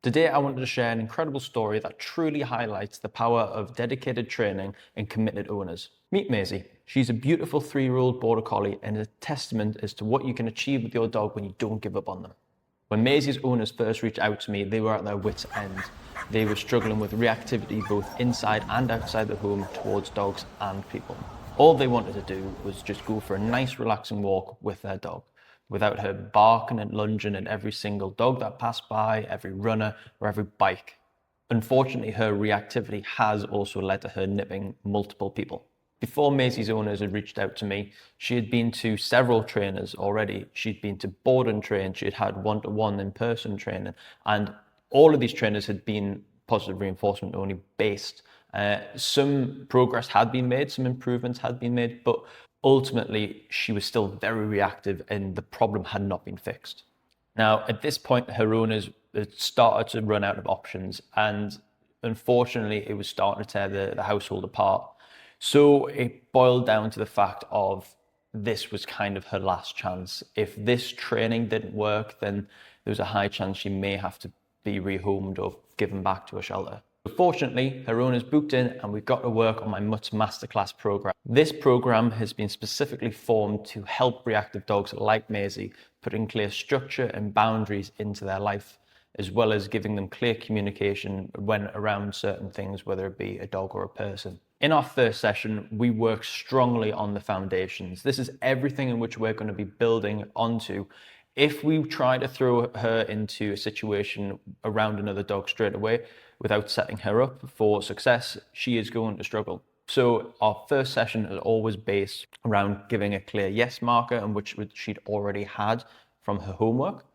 Today, I wanted to share an incredible story that truly highlights the power of dedicated training and committed owners. Meet Maisie. She's a beautiful 3-year-old Border Collie and a testament as to what you can achieve with your dog when you don't give up on them. When Maisie's owners first reached out to me, they were at their wits' end. They were struggling with reactivity both inside and outside the home towards dogs and people. All they wanted to do was just go for a nice relaxing walk with their dog, without her barking and lunging at every single dog that passed by, every runner, or every bike. Unfortunately, her reactivity has also led to her nipping multiple people. Before Maisie's owners had reached out to me, she had been to several trainers already. She'd been to board and train, she had had one-to-one in-person training, and all of these trainers had been positive reinforcement only based. Some progress had been made, some improvements had been made, but ultimately she was still very reactive and the problem had not been fixed. Now, at this point, her owners had started to run out of options, and unfortunately, it was starting to tear the household apart. So it boiled down to the fact of this was kind of her last chance. If this training didn't work, then there was a high chance she may have to be rehomed or given back to a shelter. Fortunately, her owners booked in and we got to work on my Mutt's Masterclass program. This program has been specifically formed to help reactive dogs like Maisie put in clear structure and boundaries into their life, as well as giving them clear communication when around certain things, whether it be a dog or a person. In our first session, we work strongly on the foundations. This is everything in which we're going to be building onto. If we try to throw her into a situation around another dog straight away without setting her up for success, she is going to struggle. So our first session is always based around giving a clear yes marker, and which she'd already had from her homework.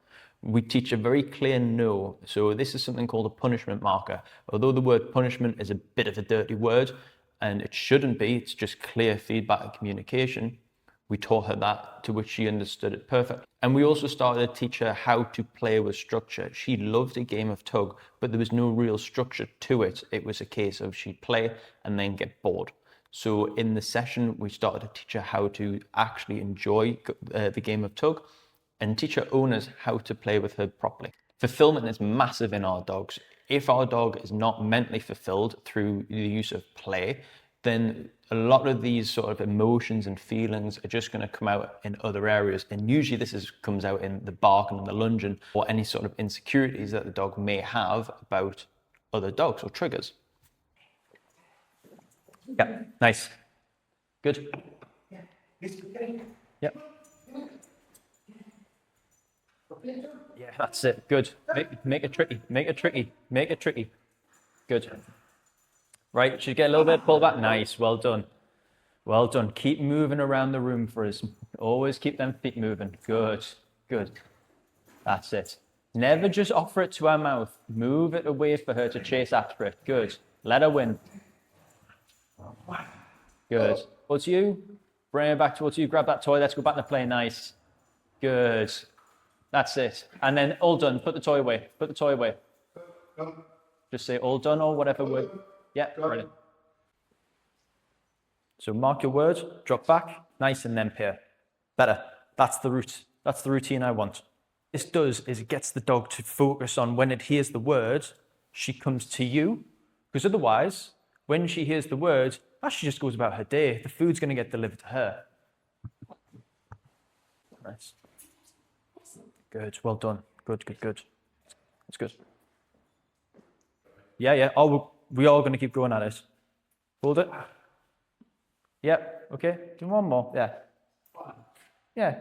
We teach a very clear no. So this is something called a punishment marker. Although the word punishment is a bit of a dirty word, and it shouldn't be, it's just clear feedback and communication. We taught her that, to which she understood it perfectly. And we also started to teach her how to play with structure. She loved a game of tug, but there was no real structure to it. It was a case of she'd play and then get bored. So in the session, we started to teach her how to actually enjoy the game of tug and teach her owners how to play with her properly. Fulfillment is massive in our dogs. If our dog is not mentally fulfilled through the use of play, then a lot of these sort of emotions and feelings are just going to come out in other areas. And usually this comes out in the barking and the lunging or any sort of insecurities that the dog may have about other dogs or triggers. Yeah, nice. Good. Yeah. Yeah, that's it. Good. Make it tricky. Make it tricky. Make it tricky. Good. Right, should get a little bit pull back. Nice, well done. Well done. Keep moving around the room for us. Always keep them feet moving. Good, good. That's it. Never just offer it to her mouth. Move it away for her to chase after it. Good. Let her win. Good. Towards you. Bring it back towards you. Grab that toy. Let's go back to play. Nice. Good. That's it. And then all done. Put the toy away. Put the toy away. Just say all done or whatever word. Yeah, brilliant. So mark your words, drop back, nice, and then pair. Better. That's the route. That's the routine I want. This does is it gets the dog to focus on when it hears the word, she comes to you, because otherwise, when she hears the word, she just goes about her day. The food's going to get delivered to her. Nice. Good. Well done. Good, good, good. That's good. Yeah, yeah. Oh, we are going to keep going at it. Hold it. Yep. Okay. Do one more. Yeah. Yeah.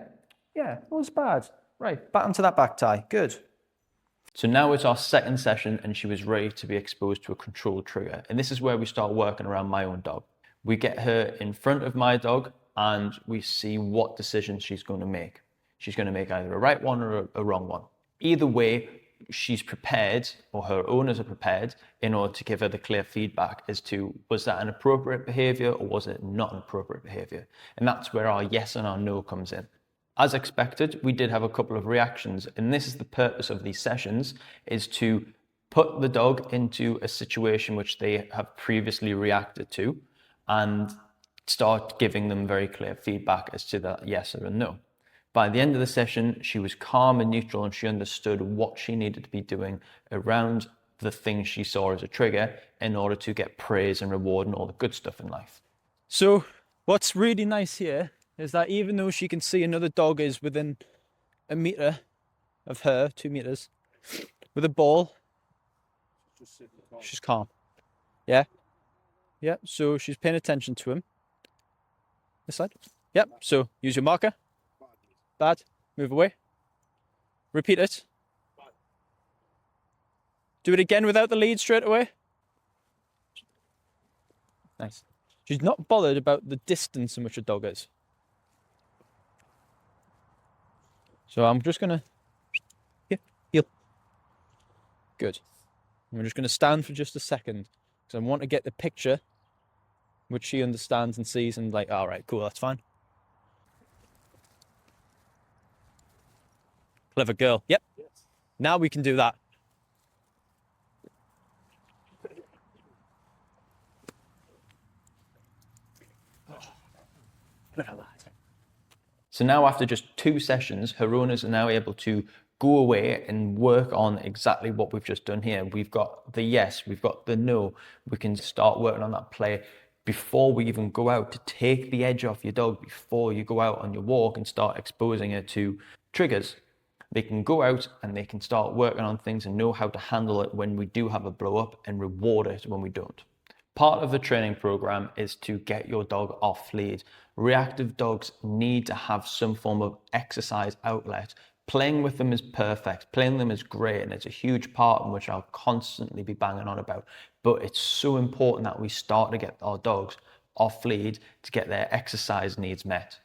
Yeah. That was bad. Right. Back onto that back tie. Good. So now it's our second session and she was ready to be exposed to a controlled trigger. And this is where we start working around my own dog. We get her in front of my dog and we see what decisions she's going to make. She's going to make either a right one or a wrong one. Either way, she's prepared, or her owners are prepared, in order to give her the clear feedback as to, was that an appropriate behaviour or was it not an appropriate behaviour? And that's where our yes and our no comes in. As expected, we did have a couple of reactions, and this is the purpose of these sessions, is to put the dog into a situation which they have previously reacted to and start giving them very clear feedback as to that yes or a no. By the end of the session, she was calm and neutral, and she understood what she needed to be doing around the things she saw as a trigger in order to get praise and reward and all the good stuff in life. So what's really nice here is that even though she can see another dog is within a meter of her, 2 meters, with a ball, she's calm. Yeah. Yeah. So she's paying attention to him. This side. Yep. So use your marker. Bad. Move away. Repeat it. Do it again without the lead straight away. Nice. She's not bothered about the distance in which a dog is. So I'm just gonna heel. Good. And we're just gonna stand for just a second because I want to get the picture which she understands and sees and like, all right, cool, that's fine. Clever girl. Yep. Yes. Now we can do that. So now after just 2 sessions, her owners are now able to go away and work on exactly what we've just done here. We've got the yes, we've got the no. We can start working on that play before we even go out to take the edge off your dog before you go out on your walk and start exposing her to triggers. They can go out and they can start working on things and know how to handle it when we do have a blow up and reward it when we don't. Part of the training program is to get your dog off lead. Reactive dogs need to have some form of exercise outlet. Playing with them is perfect. Playing them is great, and it's a huge part in which I'll constantly be banging on about. But it's so important that we start to get our dogs off lead to get their exercise needs met.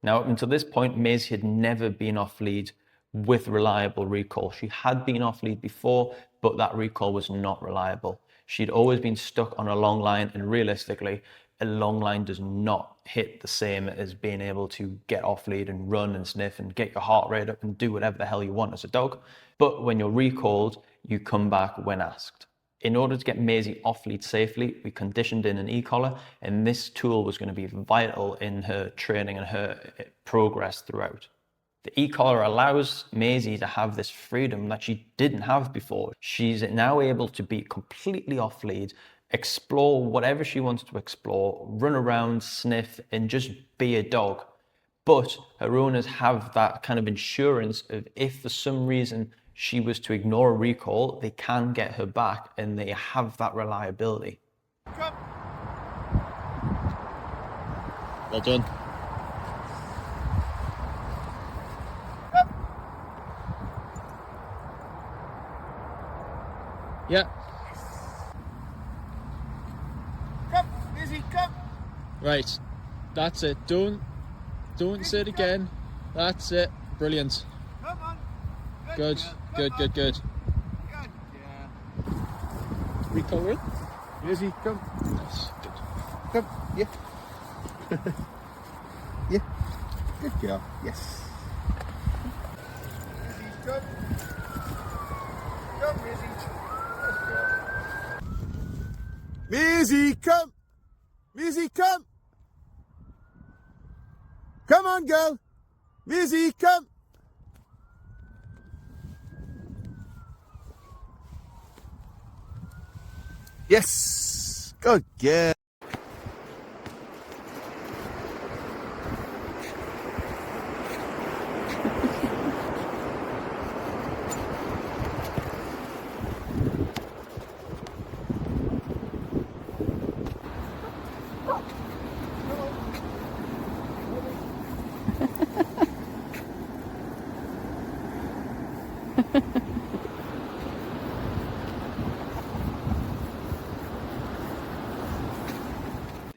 Now, up until this point, Maisie had never been off lead with reliable recall. She had been off lead before, but that recall was not reliable. She'd always been stuck on a long line, and realistically, a long line does not hit the same as being able to get off lead and run and sniff and get your heart rate up and do whatever the hell you want as a dog. But when you're recalled, you come back when asked. In order to get Maisie off lead safely, we conditioned in an e-collar, and this tool was going to be vital in her training and her progress throughout. The e-collar allows Maisie to have this freedom that she didn't have before. She's now able to be completely off lead, explore whatever she wants to explore, run around, sniff, and just be a dog. But her owners have that kind of insurance of if for some reason she was to ignore a recall, they can get her back and they have that reliability. Come. Well done. Yeah. Come, Maisie, come. Right. That's it. Don't say it again. That's it. Brilliant. Come on. Good. Good. Good, yeah. Recover it. Maisie, come. Nice. Good. Come. Yeah. Yeah. Good girl. Yes. Maisie, come. Come, Maisie. Maisie, come! Maisie, come! Come on, girl! Maisie, come! Yes! Good girl!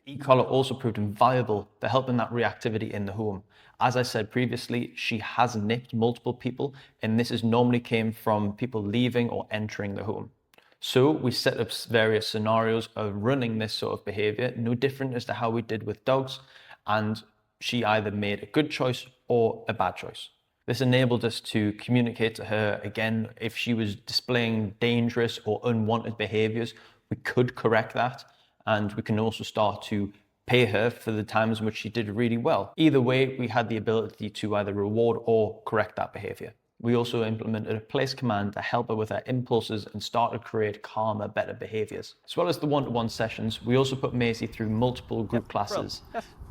E-collar also proved invaluable for helping that reactivity in the home. As I said previously, she has nipped multiple people, and this is normally came from people leaving or entering the home. So we set up various scenarios of running this sort of behavior, no different as to how we did with dogs, and she either made a good choice or a bad choice. This enabled us to communicate to her again if she was displaying dangerous or unwanted behaviors. We could correct that, and we can also start to pay her for the times in which she did really well. Either way, we had the ability to either reward or correct that behavior. We also implemented a place command to help her with her impulses and start to create calmer, better behaviors. As well as the one-to-one sessions, we also put Maisie through multiple group classes.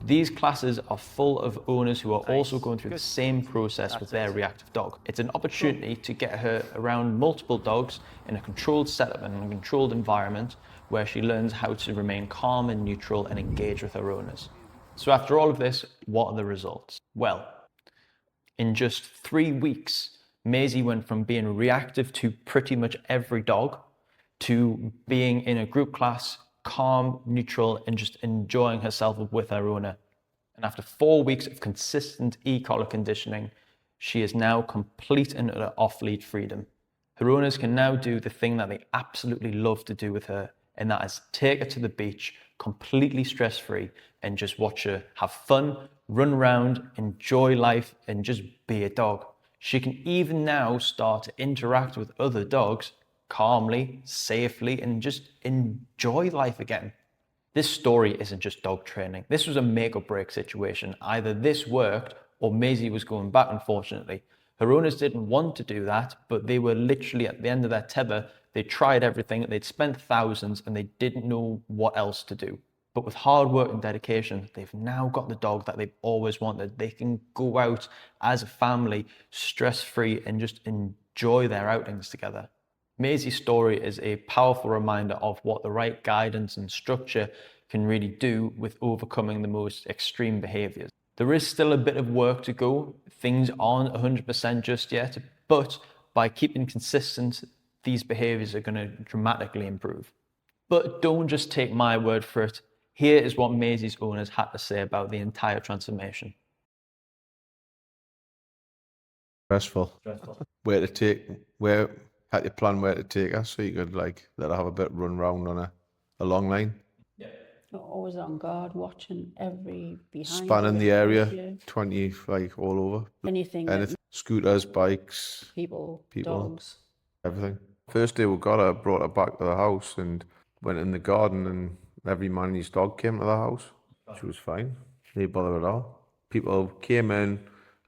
These classes are full of owners who are also going through the same process with their reactive dog. It's an opportunity to get her around multiple dogs in a controlled setup and a controlled environment where she learns how to remain calm and neutral and engage with her owners. So after all of this, what are the results? Well, in just 3 weeks, Maisie went from being reactive to pretty much every dog to being in a group class, calm, neutral, and just enjoying herself with her owner. And after 4 weeks of consistent e-collar conditioning, she is now complete and utter off-lead freedom. Her owners can now do the thing that they absolutely love to do with her, and that is take her to the beach completely stress-free and just watch her have fun, run around, enjoy life, and just be a dog. She can even now start to interact with other dogs calmly, safely, and just enjoy life again. This story isn't just dog training. This was a make or break situation. Either this worked or Maisie was going back, unfortunately. Her owners didn't want to do that, but they were literally at the end of their tether. They tried everything, they'd spent thousands, and they didn't know what else to do. But with hard work and dedication, they've now got the dog that they've always wanted. They can go out as a family, stress-free, and just enjoy their outings together. Maisie's story is a powerful reminder of what the right guidance and structure can really do with overcoming the most extreme behaviors. There is still a bit of work to go. Things aren't 100% just yet, but by keeping consistent, these behaviors are going to dramatically improve. But don't just take my word for it. Here is what Maisie's owners had to say about the entire transformation. Stressful. Where had to plan where to take her so you could like let her have a bit run round on a long line. You're always on guard, watching every behind. Spanning the area, 20 like all over. Anything. Scooters, bikes, People, dogs. everything. First day we got her, brought her back to the house and went in the garden, and every man and his dog came to the house. She was fine. No bother at all. People came in,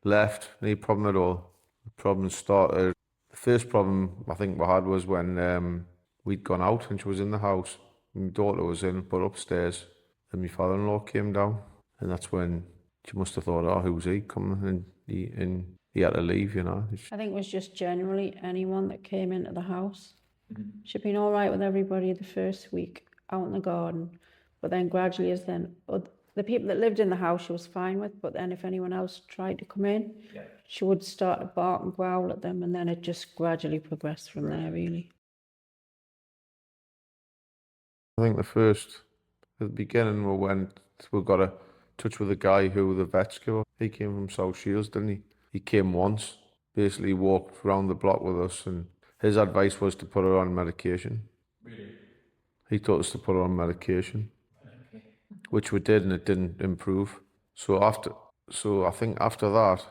left, no problem at all. The problem started. The first problem I think we had was when we'd gone out and she was in the house. My daughter was in, but upstairs, and my father-in-law came down, and that's when she must have thought, oh, who's he coming? And he had to leave, you know. I think it was just generally anyone that came into the house. She'd been all right with everybody the first week out in the garden, but then gradually as then the people that lived in the house she was fine with, but then if anyone else tried to come in, she would start to bark and growl at them, and then it just gradually progressed from there, really. I think at the beginning, we got a touch with a guy who the vets give us. He came from South Shields, didn't he? He came once, basically walked around the block with us, and his advice was to put her on medication. Really? He taught us to put her on medication, which we did, and it didn't improve. So I think after that,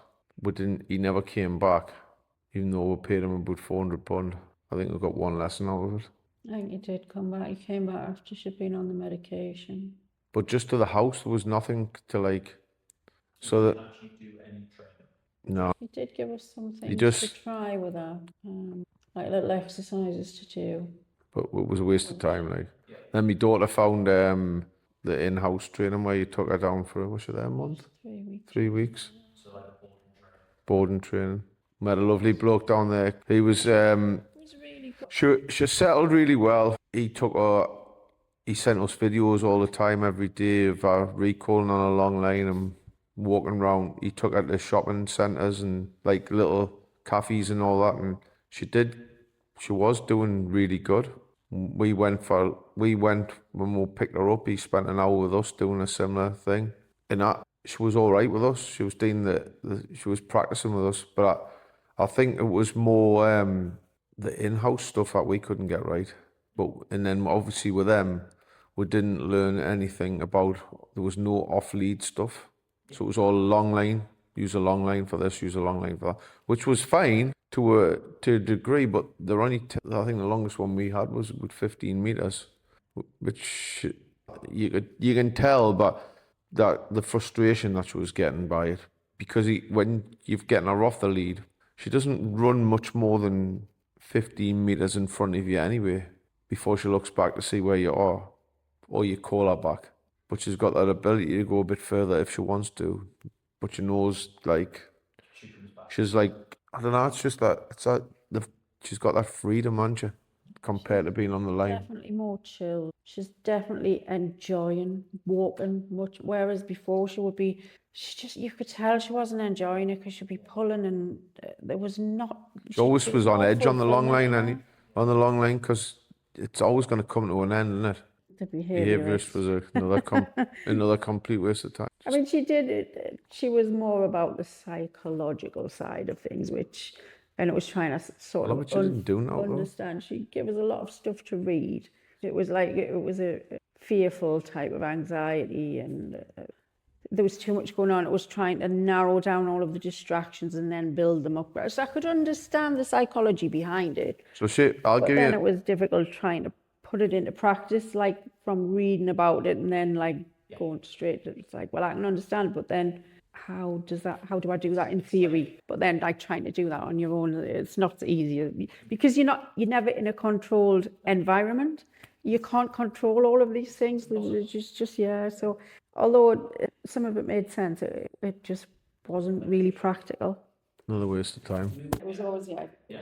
he never came back, even though we paid him about £400. I think we got one lesson out of it. I think he did come back. He came back after she'd been on the medication. But just to the house, there was nothing to like. So that actually do any training? No. He did give us some things to try with her, like little exercises to do. But it was a waste of time, like. Yeah. Then my daughter found the in-house training where you took her down for, was she there a month? 3 weeks. 3 weeks. So like a boarding training. Met a lovely bloke down there. He was Really good. She settled really well. He sent us videos all the time, every day of recalling on a long line and walking around. He took her to shopping centres and like little cafes and all that, and she was doing really good. We went when we picked her up. He spent an hour with us doing a similar thing, and she was all right with us. She was doing she was practicing with us, but I think it was more the in-house stuff that we couldn't get right. And then obviously with them, we didn't learn anything about, there was no off-lead stuff. So it was all long line, use a long line for this, use a long line for that, which was fine to a degree, but I think the longest one we had was with 15 meters, which You can tell, but that the frustration that she was getting by it, because when you've getting her off the lead, she doesn't run much more than 15 meters in front of you anyway before she looks back to see where you are, or you call her back. But she's got that ability to go a bit further if she wants to. But she knows, like, she's like, I don't know, it's just that, she's got that freedom, hasn't she, compared to being on the line. Definitely more chill. She's definitely enjoying walking much, whereas before you could tell she wasn't enjoying it because she'd be pulling and there was not. She always was on edge on the long line, and because it's always going to come to an end, isn't it? the behaviour. Behaviourist was another complete waste of time. I mean, she was more about the psychological side of things, and it was trying to sort Well, of but she didn't do now, though. understand. She gave us a lot of stuff to read. It was a fearful type of anxiety, and there was too much going on. It was trying to narrow down all of the distractions and then build them up. So I could understand the psychology behind it. So Then it was difficult trying to put it into practice, like from reading about it and then like going straight to, it's like, well, I can understand, but then how do I do that in theory? But then like trying to do that on your own, it's not easy because you're never in a controlled environment. You can't control all of these things. It's just so although some of it made sense, it just wasn't really practical. Another waste of time. It was always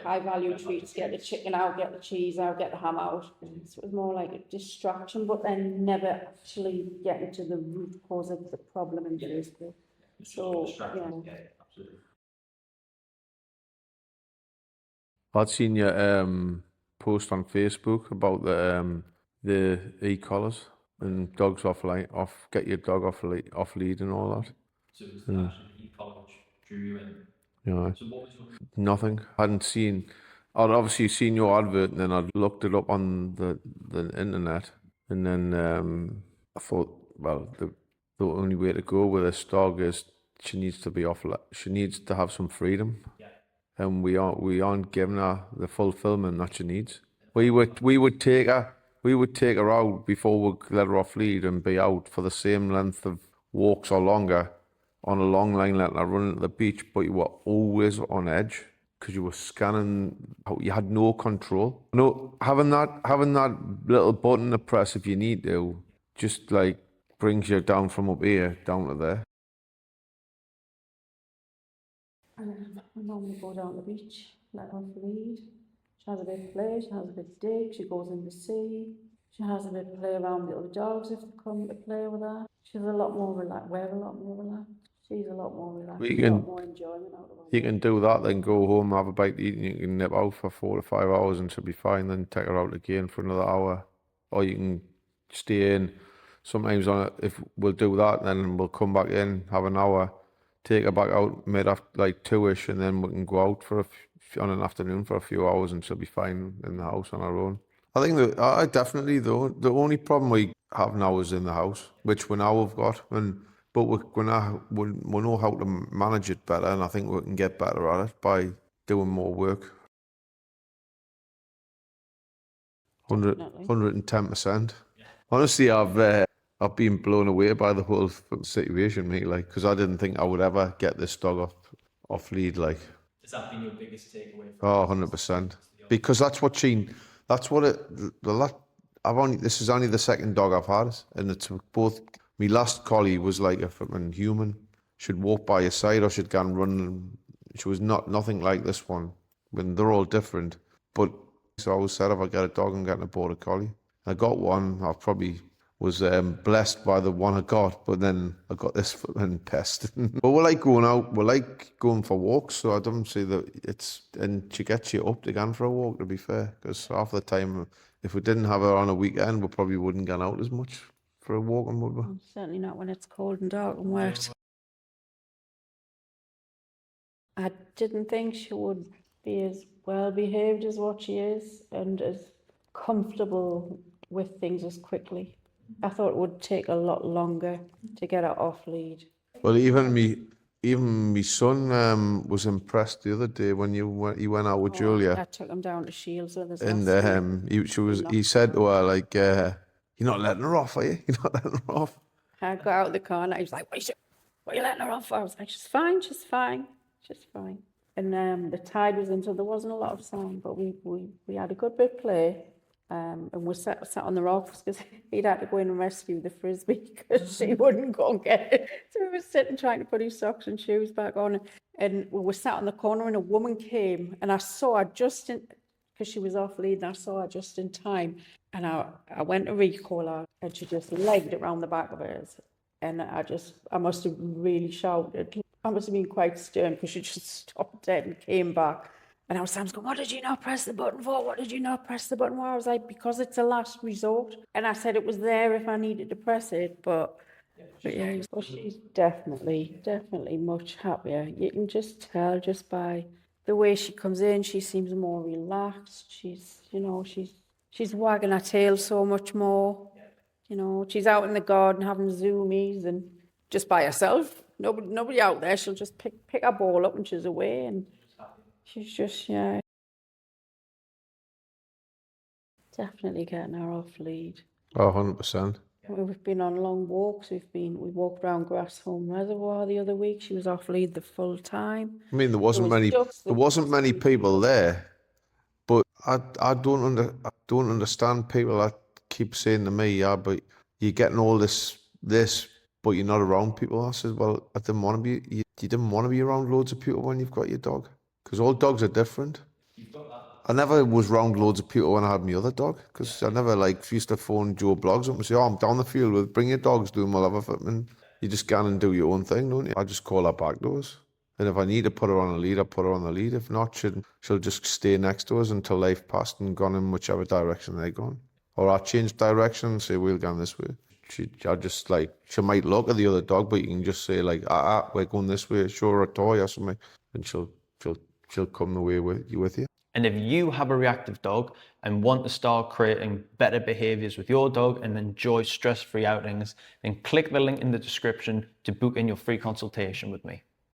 high value treats, get the chicken out, get the cheese out, get the ham out. So it was more like a distraction, but then never actually getting to the root cause of the problem in the first place. So I'd seen your post on Facebook about the e-collars and dogs get your dog off lead and all that. So it was the actual e-collar which drew you in. Yeah. So what was your... Nothing. I'd obviously seen your advert, and then I'd looked it up on the internet, and then I thought, well, the only way to go with this dog is she needs to have some freedom, and we aren't giving her the fulfillment that she needs. We would take her out before we let her off lead and be out for the same length of walks or longer on a long line, letting her run into the beach, but you were always on edge because you were scanning. You had no control. No, having that little button to press if you need to, just like brings you down from up here down to there. I normally go down the beach, let her off lead. She has a bit of play, she has a bit of dig, she goes in the sea. She has a bit of play around with the other dogs if they come to play with her. She's a lot more relaxed. We're a lot more relaxed. She's a lot more relaxed. A lot more enjoyment out of her. You can do that, then go home, have a bite to eat, and you can nip out for 4 to 5 hours and she'll be fine. Then take her out again for another hour, or you can stay in. Sometimes if we'll do that, then we'll come back in, have an hour, take her back out mid after like 2ish, and then we can go out on an afternoon for a few hours, and she'll be fine in the house on her own. I think that definitely though the only problem we have now is in the house, which we now have got, but we know how to manage it better, and I think we can get better at it by doing more work. 110%. Honestly, I've been blown away by the whole situation, mate. Like, because I didn't think I would ever get this dog off lead. Like, has that been your biggest takeaway? 100%. Because this is only the second dog I've had, and it's both. My last collie was like a fucking human. She'd walk by your side or she'd go and run. She was nothing like this one. When they're all different. But so I always said, if I get a dog, I'm getting a Border Collie. I got one. I probably was blessed by the one I got, but then I got this fucking pest. But we like going out. We like going for walks. So I don't see that and she gets you up again for a walk, to be fair. Because half the time, if we didn't have her on a weekend, we probably wouldn't get out as much for a walk, would we? Certainly not when it's cold and dark and wet. I didn't think she would be as well behaved as what she is and as comfortable with things as quickly. I thought it would take a lot longer to get her off lead. Well, even my son was impressed the other day when he went out with Julia. I took him down to Shields with us. And he said to her, like, You're not letting her off, are you? You're not letting her off. I got out of the car and he was like, what are you letting her off for? I was like, she's fine, she's fine, she's fine. And the tide was in, so there wasn't a lot of sound, but we had a good bit of play. And we sat on the rocks because he'd had to go in and rescue the frisbee because she wouldn't go and get it. So we were sitting trying to put his socks and shoes back on. And we were sat on the corner and a woman came and I saw her just in, because she was off lead, and I saw her just in time. And I went to recall her and she just legged it round the back of hers. And I must have really shouted. I must have been quite stern because she just stopped dead and came back. And I was going, what did you not press the button for? What did you not press the button for? I was like, because it's a last resort. And I said it was there if I needed to press it. But yeah, well, she's definitely much happier. You can just tell just by the way she comes in, she seems more relaxed. She's wagging her tail so much more. You know, she's out in the garden having zoomies and just by herself. Nobody out there. She'll just pick her ball up and she's away. And she's just, yeah, definitely getting her off lead. Oh, 100%. We've been on long walks. We walked around Grasshome Reservoir the other week. She was off lead the full time. I mean, there wasn't many people there, but I don't understand people that keep saying to me, yeah, but you're getting all this, but you're not around people. I said, well, I didn't want to be. You didn't want to be around loads of people when you've got your dog, because all dogs are different. I never was round loads of people when I had my other dog, because I never used to phone Joe Blogs up and say, oh, I'm down the field with, bring your dogs, do them all over. And you just go and do your own thing, don't you? I just call her back to us. And if I need to put her on a lead, I put her on the lead. If not, she'll just stay next to us until they've passed and gone in whichever direction they're going. Or I change direction and say, we'll go this way. She might look at the other dog, but you can just say we're going this way, show her a toy or something, and she'll come the way with you. And if you have a reactive dog and want to start creating better behaviors with your dog and enjoy stress-free outings, then click the link in the description to book in your free consultation with me.